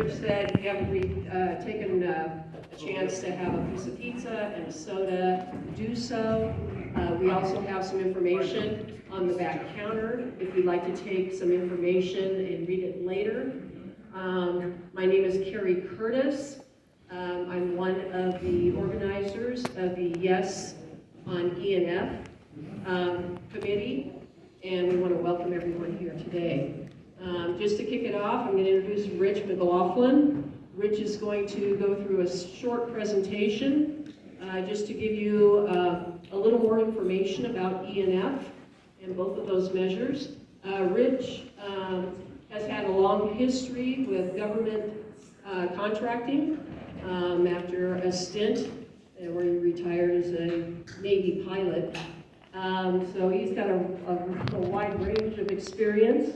Rich said, if you haven't taken a chance to have a piece of pizza and a soda, do so. We also have some information on the back counter if you'd like to take some information and read it later. My name is Carrie Curtis. I'm one of the organizers of the Yes on E&F committee, and we want to welcome everyone here today. Just to kick it off, I'm going to introduce Rich McLaughlin. Rich is going to go through a short presentation just to give you a little more information about E&F and both of those measures. Rich has had a long history with government contracting after a stint where he retired as a Navy pilot. So he's got a wide range of experience.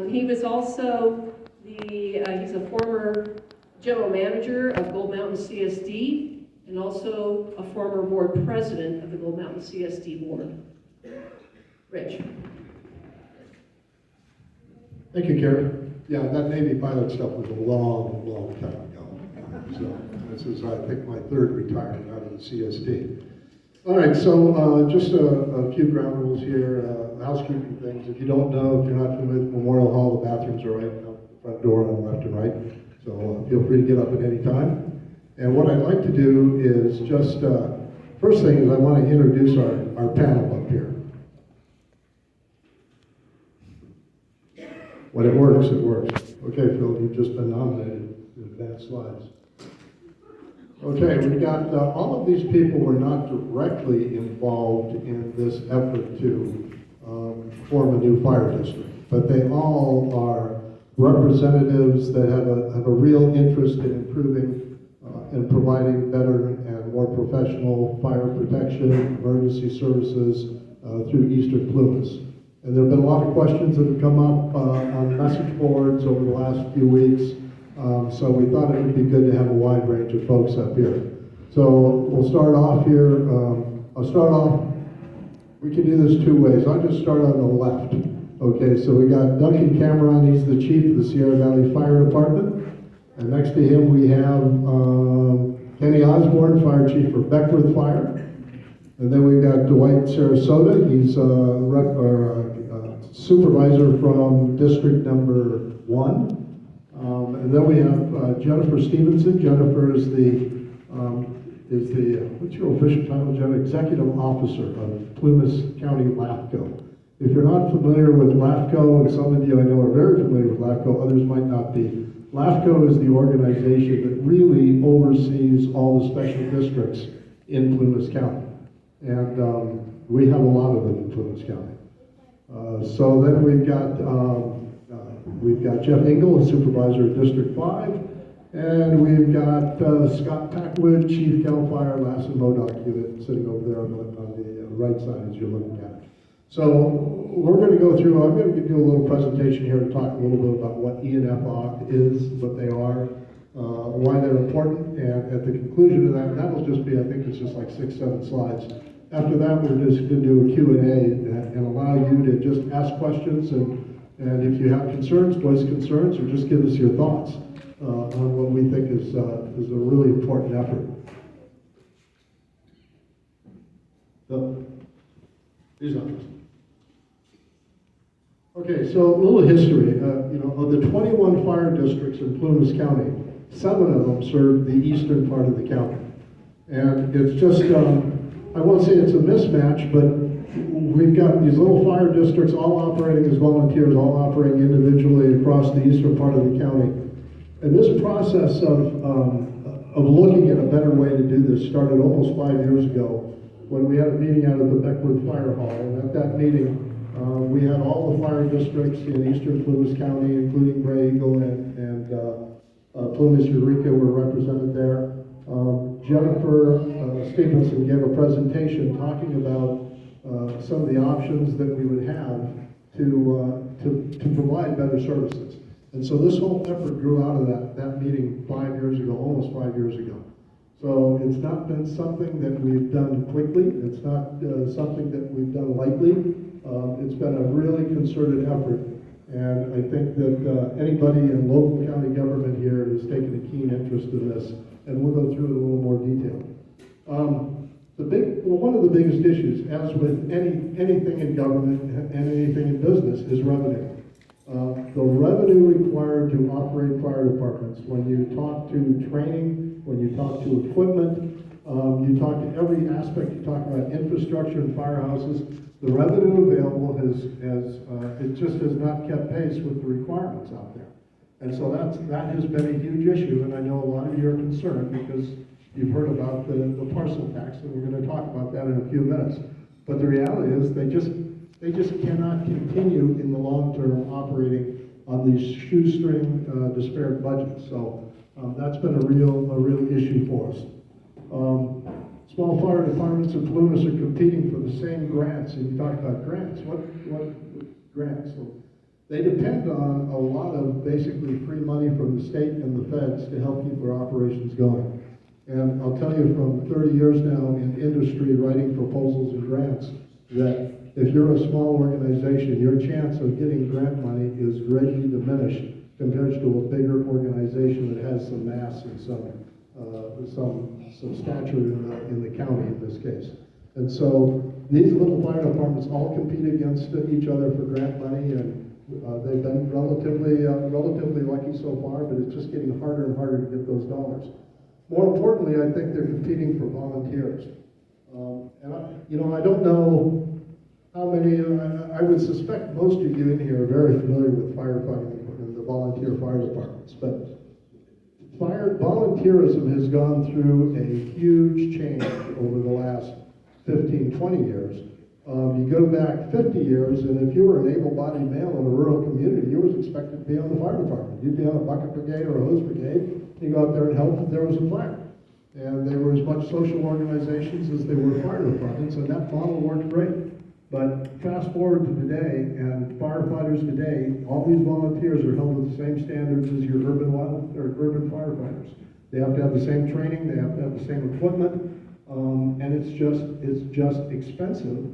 He was also he's a former general manager of Gold Mountain CSD and also a former board president of the Gold Mountain CSD board. Rich. Thank you, Karen. Yeah, that Navy pilot stuff was a long time ago. So this is, I think, my third retirement out of the CSD. All right, so just a few ground rules here, housekeeping things. If you don't know, if you're not familiar with Memorial Hall, the bathrooms are right out the front door on the left and right. So feel free to get up at any time. And what I'd like to do is just, first thing is I want to introduce our panel up here. When it works, it works. Okay, Phil, you've just been nominated to advance slides. Okay, we've got, all of these people were not directly involved in this effort to form a new fire district, but they all are representatives that have a real interest in improving and providing better and more professional fire protection, emergency services through Eastern Plumas. And there have been a lot of questions that have come up on message boards over the last few weeks. So we thought it would be good to have a wide range of folks up here. So we'll start off here. We can do this two ways. I'll just start on the left. Okay, so we got Duncan Cameron, he's the chief of the Sierra Valley Fire Department. And next to him we have Kenny Osborne, fire chief for Beckworth Fire. And then we've got Dwight Sarasota, he's supervisor from district number 1. And then we have Jennifer Stevenson. Jennifer is what's your official title, Jennifer? Executive Officer of Plumas County LAFCO. If you're not familiar with LAFCO, and some of you I know are very familiar with LAFCO, others might not be. LAFCO is the organization that really oversees all the special districts in Plumas County. And we have a lot of them in Plumas County. So then we've got Jeff Engel, supervisor of District 5, and we've got Scott Packwood, Chief Cal Fire Lassen Modoc unit, sitting over there on the right side as you're looking at it. So we're going to go through, I'm going to give you a little presentation here to talk a little bit about what E&F is, what they are, why they're important, and at the conclusion of that, that'll just be, I think it's just like 6-7 slides. After that, we're just going to do a Q&A and allow you to just ask questions, and if you have concerns, voice concerns, or just give us your thoughts on what we think is a really important effort. So, these are. Okay, so a little history. Of the 21 fire districts in Plumas County, 7 of them serve the eastern part of the county. And it's just, I won't say it's a mismatch, but we've got these little fire districts all operating as volunteers, all operating individually across the eastern part of the county. And this process of looking at a better way to do this started almost 5 years ago when we had a meeting out at the Beckworth Fire Hall. And at that meeting, we had all the fire districts in eastern Plumas County, including Gray Eagle and Plumas Eureka were represented there. Jennifer Stevenson gave a presentation talking about some of the options that we would have to provide better services. And so this whole effort grew out of that meeting 5 years ago, almost 5 years ago. So it's not been something that we've done quickly. It's not something that we've done lightly. It's been a really concerted effort. And I think that anybody in local county government interest in this, and we'll go through it in a little more detail. One of the biggest issues, as with anything in government and anything in business, is revenue. The revenue required to operate fire departments, when you talk to training, when you talk to equipment, you talk to every aspect, you talk about infrastructure and firehouses, the revenue available it just has not kept pace with the requirements out there. And so that has been a huge issue, and I know a lot of you are concerned because you've heard about the parcel tax, and we're going to talk about that in a few minutes. But the reality is they just cannot continue in the long term operating on these shoestring disparate budgets. So that's been a real issue for us. Small fire departments in Plumas are competing for the same grants, and you talk about grants. What grants? So they depend on a lot of basically free money from the state and the feds to help keep their operations going. And I'll tell you from 30 years now in industry writing proposals and grants that if you're a small organization, your chance of getting grant money is greatly diminished compared to a bigger organization that has some mass and some stature in the county in this case. And so these little fire departments all compete against each other for grant money, and they've been relatively lucky so far, but it's just getting harder and harder to get those dollars. More importantly, I think they're competing for volunteers. I don't know how many, I would suspect most of you in here are very familiar with firefighting and the volunteer fire departments, but volunteerism has gone through a huge change over the last 15, 20 years. You go back 50 years, and if you were an able-bodied male in a rural community, you was expected to be on the fire department. You'd be on a bucket brigade or a hose brigade. You go out there and help if there was a fire. And they were as much social organizations as they were fire departments, and that model worked great. But fast forward to today, and firefighters today, all these volunteers are held to the same standards as your urban firefighters. They have to have the same training, they have to have the same equipment, and it's just expensive.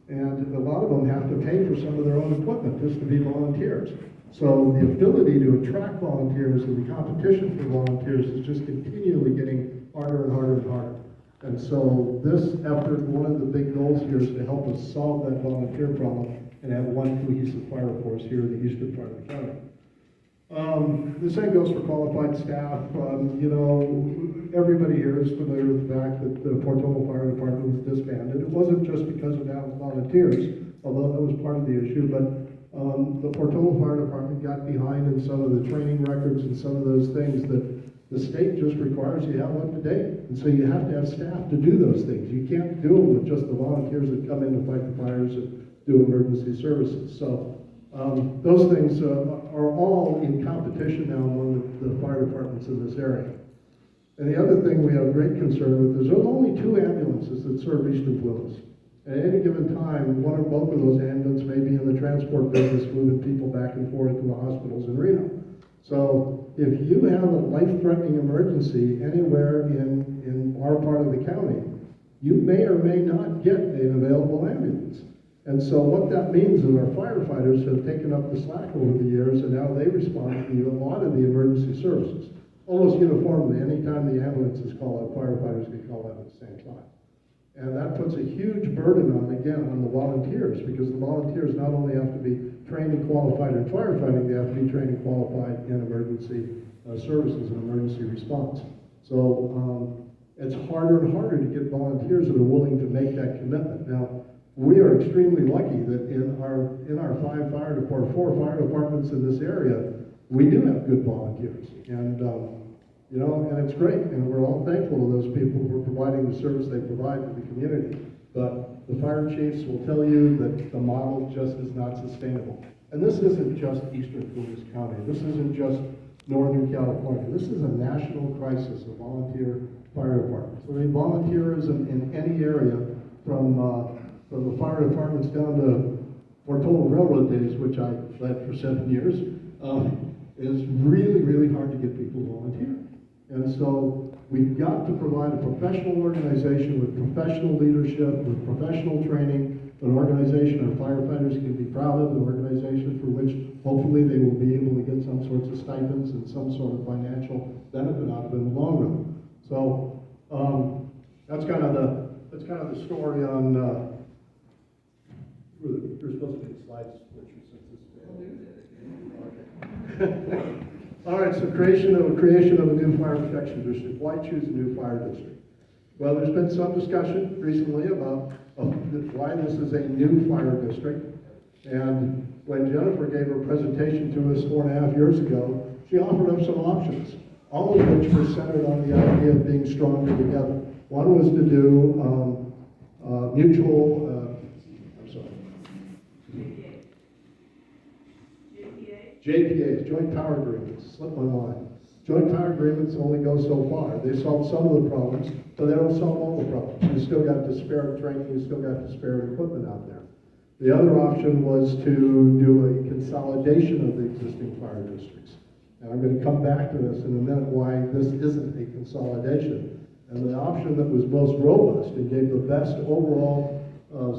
And a lot of them have to pay for some of their own equipment just to be volunteers. So the ability to attract volunteers and the competition for volunteers is just continually getting harder and harder and harder. And so this effort, one of the big goals here is to help us solve that volunteer problem and have one cohesive fire force here in the eastern part of the county. The same goes for qualified staff. Everybody here is familiar with the fact that the Portola Fire Department was disbanded. It wasn't just because of volunteers, although that was part of the issue, but the Portola Fire Department got behind in some of the training records and some of those things that the state just requires you have up to date. And so you have to have staff to do those things. You can't do them with just the volunteers that come in to fight the fires and do emergency services. So those things are all in competition now among the fire departments in this area. And the other thing we have great concern with is there's only 2 ambulances that serve Eastern Plumas. At any given time, one or both of those ambulances may be in the transport business, moving people back and forth to the hospitals in Reno. So if you have a life-threatening emergency anywhere in our part of the county, you may or may not get an available ambulance. And so what that means is our firefighters have taken up the slack over the years, and now they respond to a lot of the emergency services. Almost uniformly, anytime the ambulance is called out, firefighters get called out at the same time. And that puts a huge burden on the volunteers, because the volunteers not only have to be trained and qualified in firefighting, they have to be trained and qualified in emergency services and emergency response. So it's harder and harder to get volunteers that are willing to make that commitment. Now, we are extremely lucky that in our 4 fire departments in this area, we do have good volunteers. And and it's great, and we're all thankful to those people who are providing the service they provide to the community. But the fire chiefs will tell you that the model just is not sustainable. And this isn't just Eastern Plumas County. This isn't just Northern California. This is a national crisis of volunteer fire departments. I mean, volunteerism in any area, from the fire departments down to Portola Railroad days, which I led for 7 years, is really, really hard to get people to volunteer. And so we've got to provide a professional organization with professional leadership, with professional training, an organization our firefighters can be proud of, an organization for which hopefully they will be able to get some sorts of stipends and some sort of financial benefit out of it in the long run. So that's kind of the story on. You're supposed to be slides, Richard, since this is okay. All right, so creation of a new fire protection district. Why choose a new fire district? Well, there's been some discussion recently about why this is a new fire district. And when Jennifer gave her presentation to us 4.5 years ago, she offered up some options, all of which were centered on the idea of being stronger together. One was to do JPAs, Joint Power Agreements, slipped my mind. Joint Power Agreements only go so far. They solve some of the problems, but they don't solve all the problems. You still got disparate training, you still got disparate equipment out there. The other option was to do a consolidation of the existing fire districts. And I'm going to come back to this in a minute why this isn't a consolidation. And the option that was most robust and gave the best overall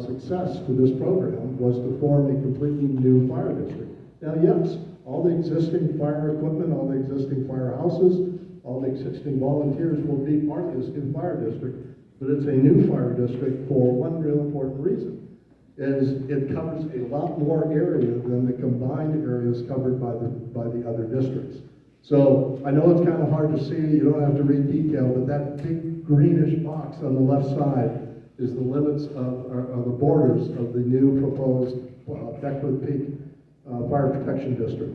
success to this program was to form a completely new fire district. Now, yes, all the existing fire equipment, all the existing firehouses, all the existing volunteers will be part of this new fire district, but it's a new fire district for one real important reason, is it covers a lot more area than the combined areas covered by the other districts. So I know it's kind of hard to see, you don't have to read detail, but that big greenish box on the left side is the limits of the borders of the new proposed Beckwith Peak Fire Protection District.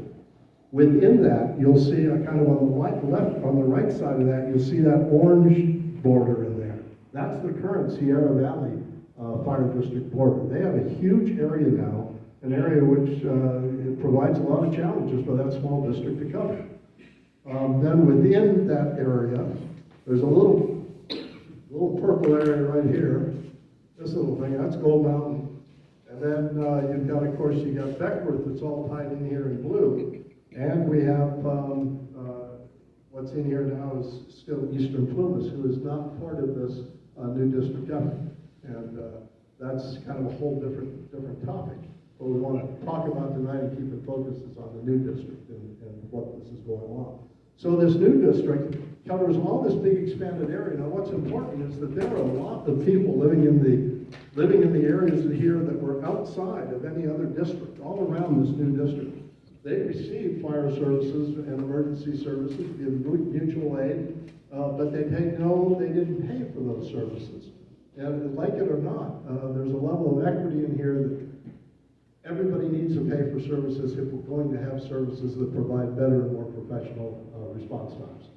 Within that, you'll see kind of on the right side of that, you'll see that orange border in there. That's the current Sierra Valley Fire District border. They have a huge area now, an area which it provides a lot of challenges for that small district to cover. Then within that area, there's a little purple area right here. This little thing, that's Gold Mountain. And then you've got, of course, you got Beckworth that's all tied in here in blue. And we have what's in here now is still Eastern Plumas, who is not part of this new district effort. And that's kind of a whole different topic. What we want to talk about tonight and keep it focused is on the new district and what this is going on. So this new district covers all this big expanded area. Now what's important is that there are a lot of people living in the areas here that were outside of any other district, all around this new district. They receive fire services and emergency services, give mutual aid, but they didn't pay for those services. And like it or not, there's a level of equity in here that everybody needs to pay for services if we're going to have services that provide better and more professional response times.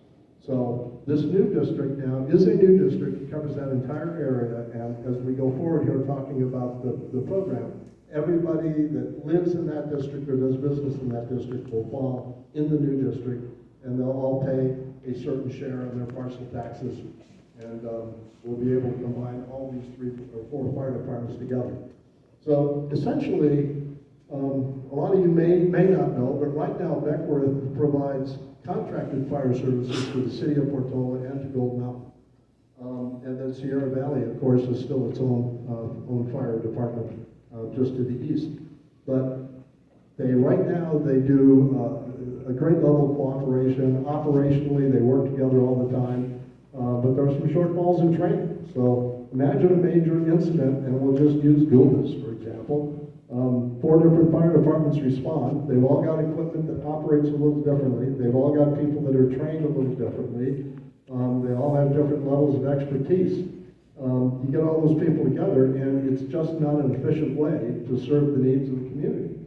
So this new district now is a new district. It covers that entire area, and as we go forward here talking about the program, everybody that lives in that district or does business in that district will fall in the new district, and they'll all pay a certain share of their parcel taxes, and we'll be able to combine all these 3 or 4 fire departments together. So essentially, a lot of you may not know, but right now Beckworth provides contracted fire services to the city of Portola and to Gold Mountain. And then Sierra Valley, of course, is still its own fire department just to the east. But right now they do a great level of cooperation. Operationally, they work together all the time. But there are some shortfalls in training. So imagine a major incident, and we'll just use Gulbis, for example. 4 different fire departments respond. They've all got equipment that operates a little differently. They've all got people that are trained a little differently. They all have different levels of expertise. You get all those people together, and it's just not an efficient way to serve the needs of the community.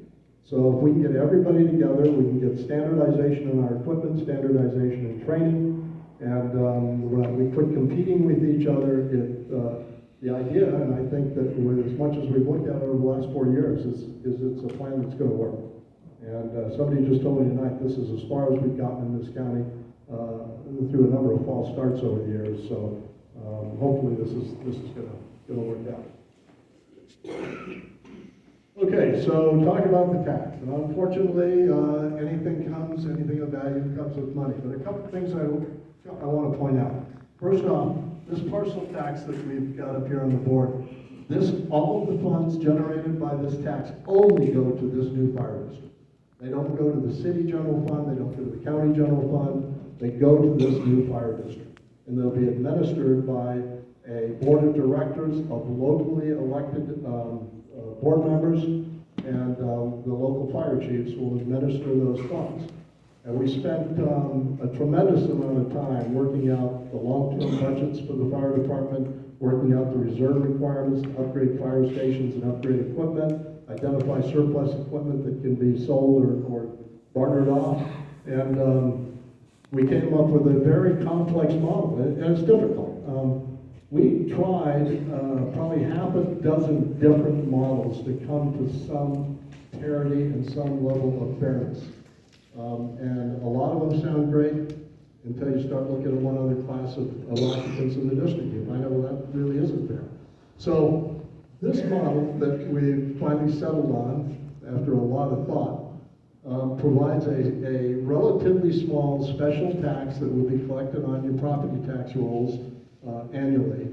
So if we can get everybody together, we can get standardization in our equipment, standardization in training, and we quit competing with each other. The idea, and I think that with as much as we've looked at over the last 4 years, is it's a plan that's going to work. And somebody just told me tonight, this is as far as we've gotten in this county through a number of false starts over the years. So hopefully this is going to work out. Okay, so talk about the tax. And unfortunately, anything of value comes with money. But a couple of things I want to point out. First off, this parcel tax that we've got up here on the board, All of the funds generated by this tax only go to this new fire district. They don't go to the city general fund, they don't go to the county general fund, they go to this new fire district. And they'll be administered by a board of directors of locally elected board members, and the local fire chiefs will administer those funds. And we spent a tremendous amount of time working out the long-term budgets for the fire department, working out the reserve requirements to upgrade fire stations and upgrade equipment, identify surplus equipment that can be sold or bartered off. And we came up with a very complex model, and it's difficult. We tried probably half a dozen different models to come to some parity and some level of fairness. And a lot of them sound great until you start looking at one other class of occupants in the district. You find out, well, that really isn't fair. So this model that we finally settled on after a lot of thought provides a relatively small special tax that will be collected on your property tax rolls annually.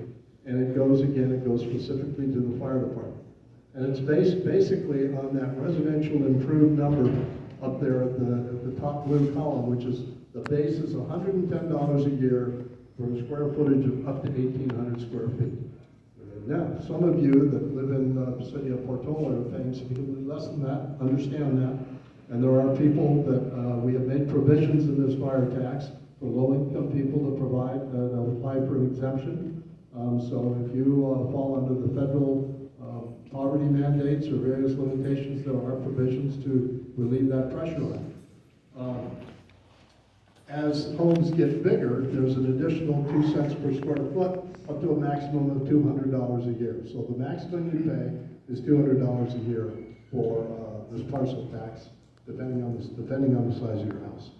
And it goes specifically to the fire department. And it's based basically on that residential improved number up there at the top blue column, which is the base is $110 a year for a square footage of up to 1,800 square feet. Now, some of you that live in the city of Portola are paying significantly less than that, understand that. And there are people that we have made provisions in this fire tax for low-income people to apply for an exemption. So if you fall under the federal poverty mandates or various limitations, there are provisions to relieve that pressure on. As homes get bigger, there's an additional 2 cents per square foot up to a maximum of $200 a year. So the maximum you pay is $200 a year for this parcel tax, depending on the size of your house.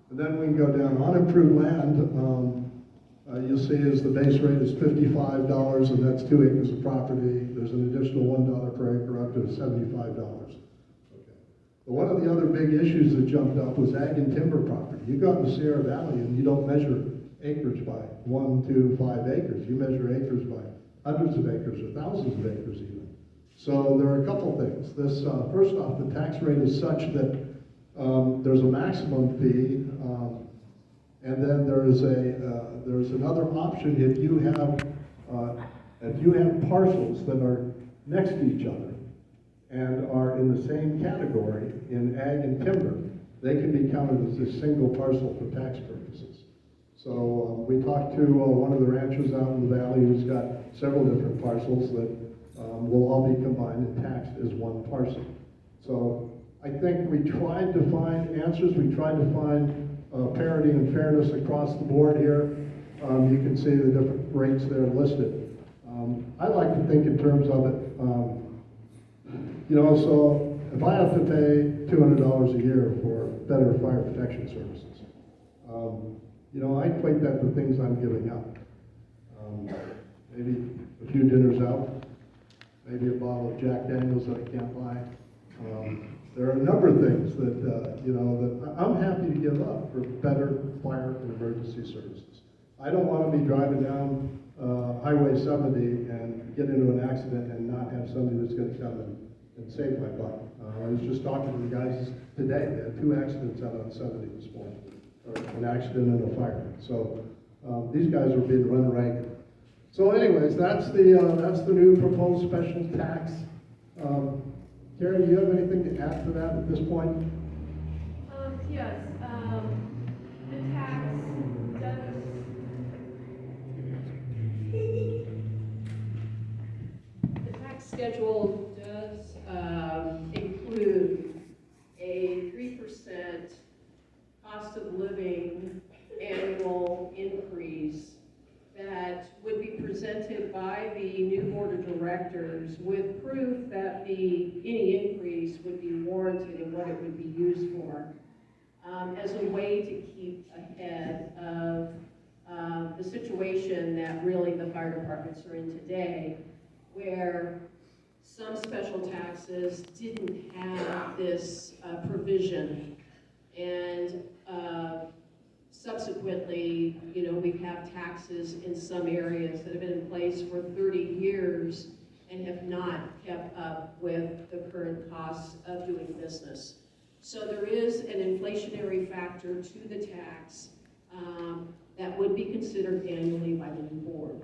And then we can go down unimproved land. You'll see as the base rate is $55, and that's 2 acres of property. There's an additional $1 per acre up to $75. But one of the other big issues that jumped up was ag and timber property. You go out in the Sierra Valley and you don't measure acreage by 1, 2, 5 acres. You measure acres by hundreds of acres or thousands of acres even. So there are a couple things. This, first off, the tax rate is such that there's a maximum fee, and then there's another option if you have parcels that are next to each other and are in the same category in ag and timber, they can be counted as a single parcel for tax purposes. So we talked to one of the ranchers out in the valley who's got several different parcels that will all be combined and taxed as one parcel. So I think we tried to find answers. We tried to find parity and fairness across the board here. You can see the different rates there listed. I like to think in terms of it, so if I have to pay $200 a year for better fire protection services, I equate that to things I'm giving up. Maybe a few dinners out, maybe a bottle of Jack Daniels that I can't buy. There are a number of things that, that I'm happy to give up for better fire and emergency services. I don't want to be driving down Highway 70 and get into an accident and not have somebody that's going to come and save my butt. I was just talking to the guys today. They had 2 accidents out on 70 this morning, or an accident and a fire. So these guys are being run ragged. So anyways, that's the new proposed special tax. Karen, do you have anything to add to that at this point? Yes, the tax does, The tax schedule does include a 3% cost of living annual increase that would be presented by the new board of directors with proof that any increase would be warranted and what it would be used for, as a way to keep ahead of the situation that really the fire departments are in today, where some special taxes didn't have this provision, and subsequently, we have taxes in some areas that have been in place for 30 years, and have not kept up with the current costs of doing business. So there is an inflationary factor to the tax that would be considered annually by the new board.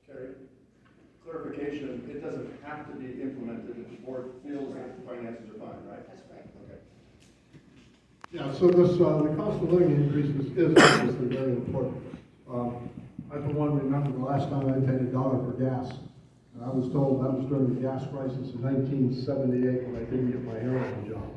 Carrie, clarification, it doesn't have to be implemented if the board feels that the finances are fine, right? That's right. Okay. Yeah, so this, the cost of living increases is obviously very important. I, for one, remember the last time I paid $1 for gas. And I was told that was during the gas crisis in 1978 when I didn't get my heroin job.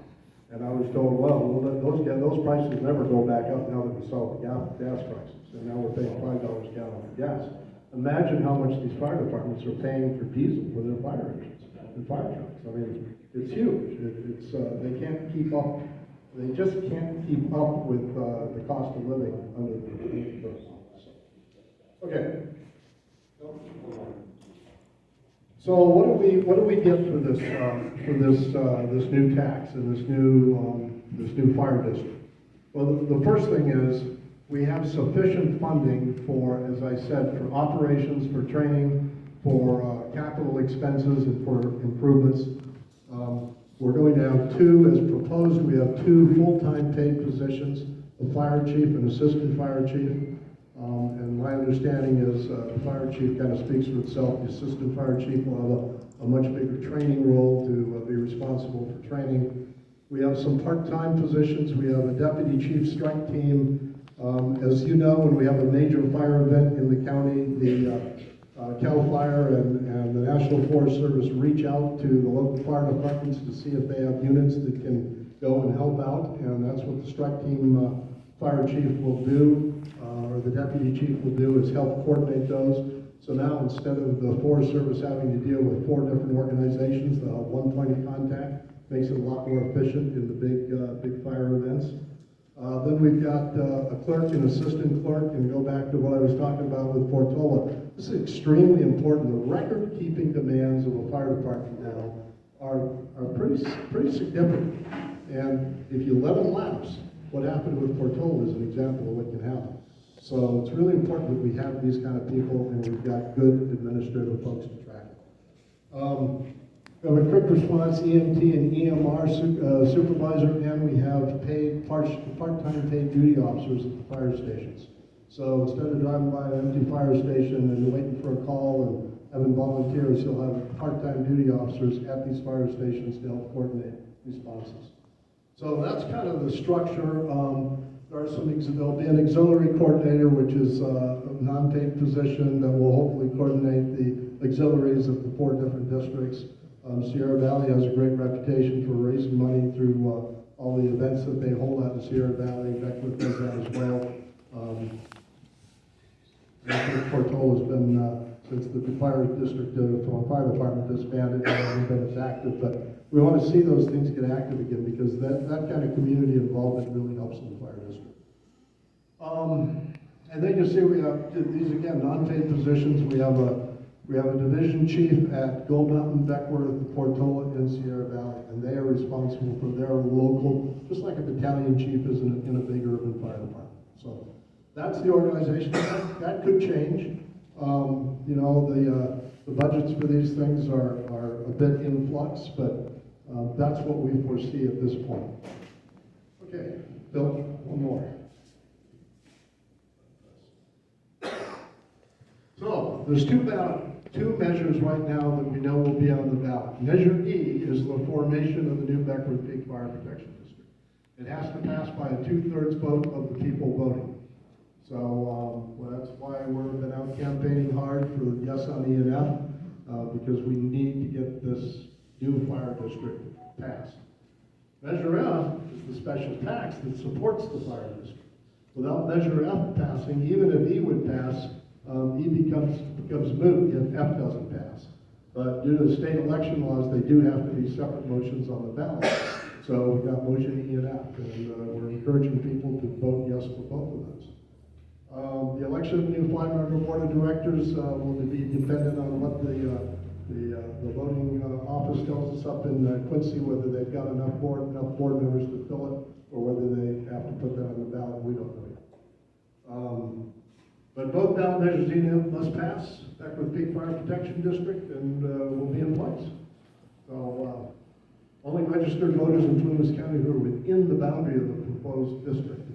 And I was told, well, those prices never go back up now that we solved the gas crisis. And now we're paying $5 a gallon for gas. Imagine how much these fire departments are paying for diesel for their fire engines and fire trucks. I mean, it's huge. They can't keep up. They just can't keep up with the cost of living under the okay. So what do we get for this new tax and this new fire district? Well, the first thing is we have sufficient funding for, as I said, for operations, for training, for capital expenses, and for improvements. We're going to have as proposed, we have 2 full-time paid positions, a fire chief and assistant fire chief. And my understanding is the fire chief kind of speaks for itself. The assistant fire chief will have a much bigger training role to be responsible for training. We have some part-time positions. We have a deputy chief strike team. As you know, when we have a major fire event in the county, the CAL FIRE and the National Forest Service reach out to the local fire departments to see if they have units that can go and help out, and that's what the strike team fire chief will do, or the deputy chief will do, is help coordinate those. So now, instead of the Forest Service having to deal with 4 different organizations, they'll have one point of contact. Makes it a lot more efficient in the big fire events. Then we've got a clerk and assistant clerk, and go back to what I was talking about with Portola. This is extremely important. The record-keeping demands of a fire department now are pretty significant. And if you let them lapse, what happened with Portola is an example of what can happen. So it's really important that we have these kind of people, and we've got good administrative folks to track it. We have a quick response EMT and EMR supervisor, and we have paid part-time paid duty officers at the fire stations. So instead of driving by an empty fire station and waiting for a call and having volunteers, you'll have part-time duty officers at these fire stations to help coordinate responses. So that's kind of the structure. There'll be an auxiliary coordinator, which is a non-paid position that will hopefully coordinate the auxiliaries of the 4 different districts. Sierra Valley has a great reputation for raising money through all the events that they hold out in Sierra Valley. Beckwith does that as well. I think Portola has been, since the fire department disbanded, hasn't been as active, but we want to see those things get active again, because that kind of community involvement really helps in the fire district. And then you see we have these, again, non-paid positions. We have a division chief at Gold Mountain, Beckworth, Portola, and Sierra Valley, and they are responsible for their local, just like a battalion chief is in a big urban fire department. So that's the organization. That could change. You know, the budgets for these things are a bit in flux, but that's what we foresee at this point. Okay, Bill, one more. So there's two measures right now that we know will be on the ballot. Measure E is the formation of the new Beckworth Peak Fire Protection District. It has to pass by a 2/3 vote of the people voting. So well, that's why we've been out campaigning hard for yes on E&F, because we need to get this new fire district passed. Measure F is the special tax that supports the fire district. Without Measure F passing, even if E would pass, E becomes moot if F doesn't pass. But due to the state election laws, they do have to be separate motions on the ballot. So we've got motion E and F, and we're encouraging people to vote yes for both of those. The election of the new 5-member board of directors will be dependent on what the voting office tells us up in Quincy, whether they've got enough board members to fill it, or whether they have to put that on the ballot. We don't know yet. But both ballot measures must pass, Beckwith Peak Fire Protection District, and will be in place. So, only registered voters in Plumas County who are within the boundary of the proposed district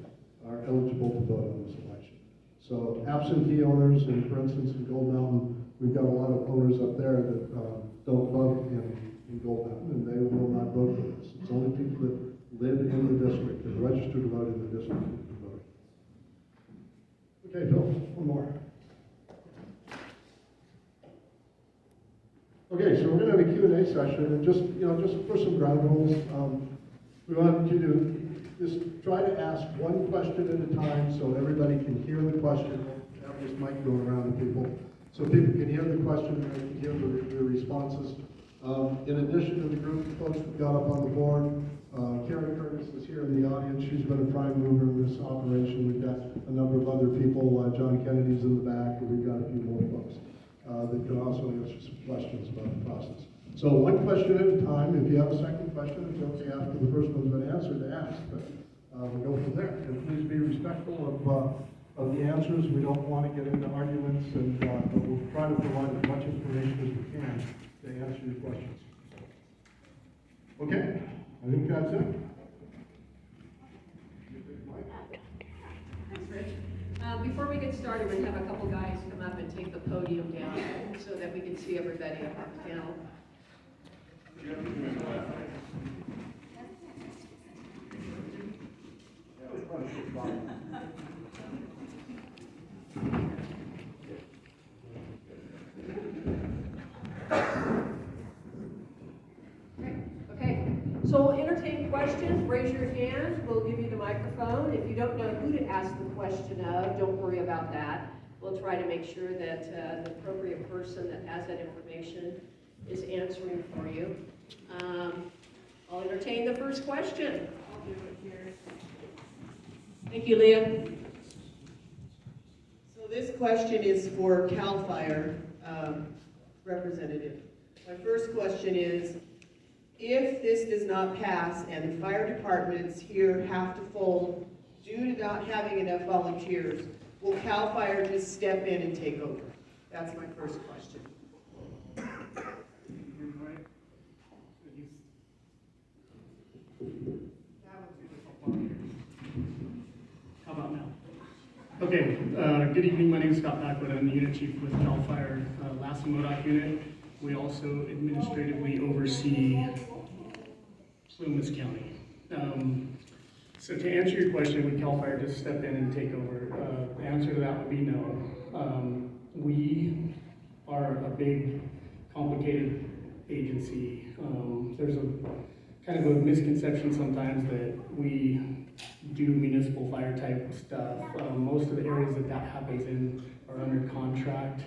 are eligible to vote on this election. So absentee owners, and for instance, in Gold Mountain, we've got a lot of owners up there that don't vote in Gold Mountain, and they will not vote for this. It's only people that live in the district and register to vote in the district who can vote. Okay, Bill, one more. Okay, so we're gonna have a Q&A session, and just for some ground rules, we want you to just try to ask one question at a time so everybody can hear the question. Have this mic going around to people, so people can hear the question and they can hear the responses. In addition to the group of folks that got up on the board, Karen Curtis is here in the audience. She's been a prime mover in this operation. We've got a number of other people. John Kennedy's in the back, and we've got a few more folks that can also answer some questions about the process. So one question at a time. If you have a second question, it's okay after the first one's been answered to ask, but we'll go from there. And please be respectful of the answers. We don't want to get into arguments, and but we'll try to provide as much information as we can to answer your questions. Okay, I think that's it. Thanks, Rich. Before we get started, we're gonna have a couple guys come up and take the podium down so that we can see everybody up on the panel. Okay, so we'll entertain questions. Raise your hand. We'll give you the microphone. If you don't know who to ask the question of, don't worry about that. We'll try to make sure that the appropriate person that has that information is answering for you. I'll entertain the first question. I'll do it here. Thank you, Leah. So this question is for CAL FIRE representative. My first question is, if this does not pass and the fire departments here have to fold due to not having enough volunteers, will CAL FIRE just step in and take over? That's my first question. How about now? Okay, good evening. My name is Scott Packwood. I'm the unit chief with CAL FIRE Lassen Modoc unit. We also administratively oversee Plumas County. So to answer your question, would CAL FIRE just step in and take over? The answer to that would be no. We are a big, complicated agency. There's a kind of a misconception sometimes that we do municipal fire type stuff. Most of the areas that happens in are under contract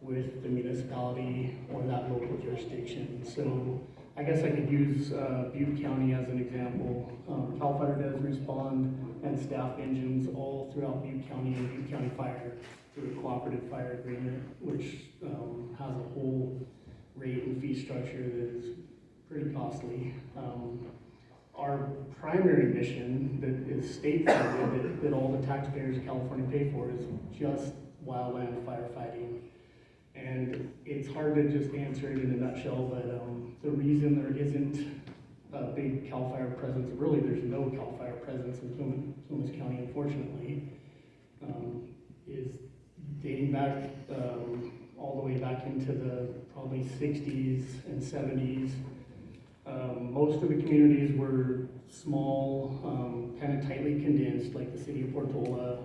with the municipality or that local jurisdiction. So I guess I could use Butte County as an example. CAL FIRE does respond and staff engines all throughout Butte County and Butte County Fire through a cooperative fire agreement, which has a whole rate and fee structure that is pretty costly. Our primary mission that is state funded, that all the taxpayers of California pay for, is just wildland firefighting. And it's hard to just answer it in a nutshell, but the reason there isn't a big CAL FIRE presence, really there's no CAL FIRE presence in Plumas County, unfortunately, is dating back all the way back into the probably 60s and 70s. Most of the communities were small, kind of tightly condensed, like the city of Portola.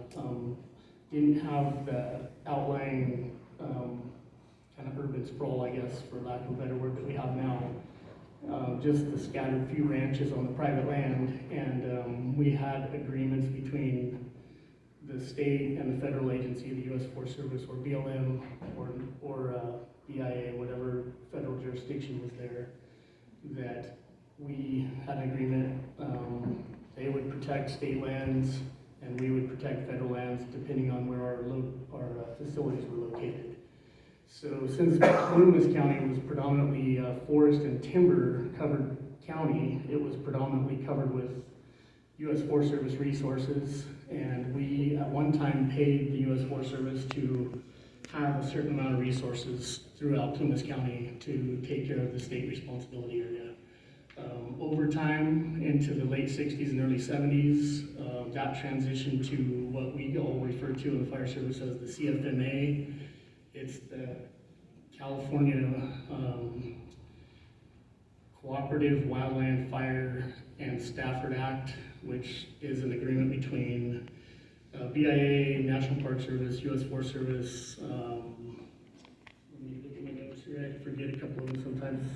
Didn't have the outlying kind of urban sprawl, I guess, for lack of a better word, that we have now. Just the scattered few ranches on the private land, and we had agreements between the state and the federal agency, the U.S. Forest Service, or BLM, or BIA, whatever federal jurisdiction was there, that we had an agreement. They would protect state lands, and we would protect federal lands, depending on where our facilities were located. So since Plumas County was predominantly forest and timber covered county, it was predominantly covered with U.S. Forest Service resources, and we at one one time paid the U.S. Forest Service to have a certain amount of resources throughout Plumas County to take care of the state responsibility area. Over time, into the late 60s and early 70s, that transitioned to what we all refer to in the fire service as the CFMA. It's the California Cooperative Wildland Fire and Stafford Act, which is an agreement between BIA, National Park Service, U.S. Forest Service, let me look at my notes here, I forget a couple of them sometimes.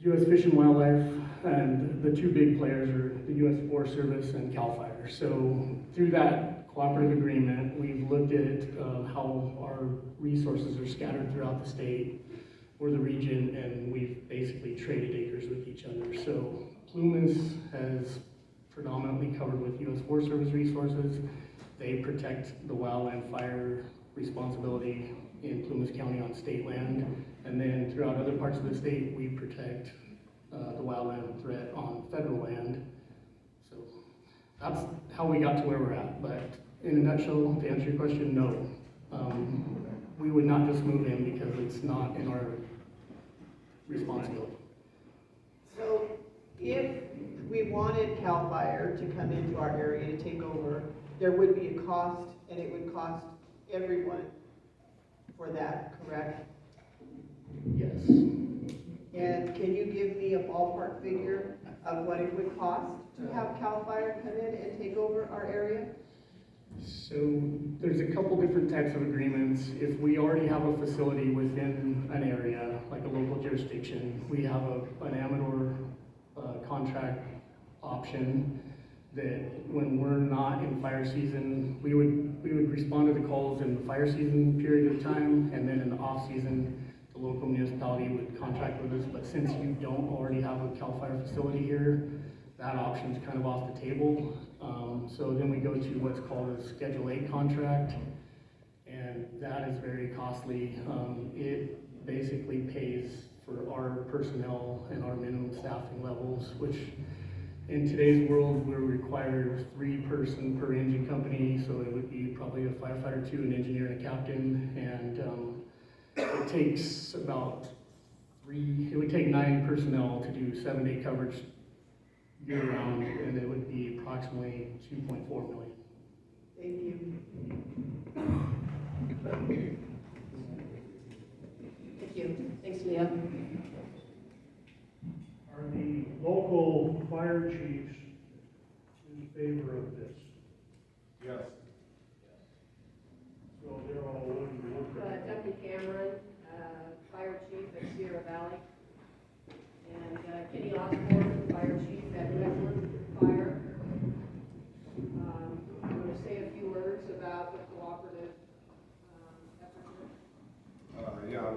U.S. Fish and Wildlife, and the two big players are the U.S. Forest Service and CAL FIRE. So through that cooperative agreement, we've looked at how our resources are scattered throughout the state or the region, and we've basically traded acres with each other. So Plumas has predominantly covered with U.S. Forest Service resources. They protect the wildland fire responsibility in Plumas County on state land. And then throughout other parts of the state, we protect the wildland threat on federal land. So that's how we got to where we're at. But in a nutshell, to answer your question, no. We would not just move in because it's not in our responsibility. So if we wanted CAL FIRE to come into our area to take over, there would be a cost, and it would cost everyone for that, correct? Yes. And can you give me a ballpark figure of what it would cost to have CAL FIRE come in and take over our area? So there's a couple different types of agreements. If we already have a facility within an area, like a local jurisdiction, we have an Amador contract option that when we're not in fire season, we would respond to the calls in the fire season period of time, and then in the off season, the local municipality would contract with us. But since you don't already have a CAL FIRE facility here, that option's kind of off the table. So then we go to what's called a Schedule A contract, and that is very costly. It basically pays for our personnel and our minimum staffing levels, which in today's world, we're required 3 person per engine company, so it would be probably a firefighter, 2, an engineer, and a captain, and it takes about it would take 9 personnel to do 7-day coverage year-round, and it would be approximately $2.4 million. Thank you. Thank you. Thanks, Leah. Are the local fire chiefs in favor of this? Yes. So they're all willing to work with it? Deputy Cameron, Fire Chief at Sierra Valley, and Kenny Osborne, Fire Chief at Redwood Fire. I'm going to say a few words about the cooperative effort here. Yeah,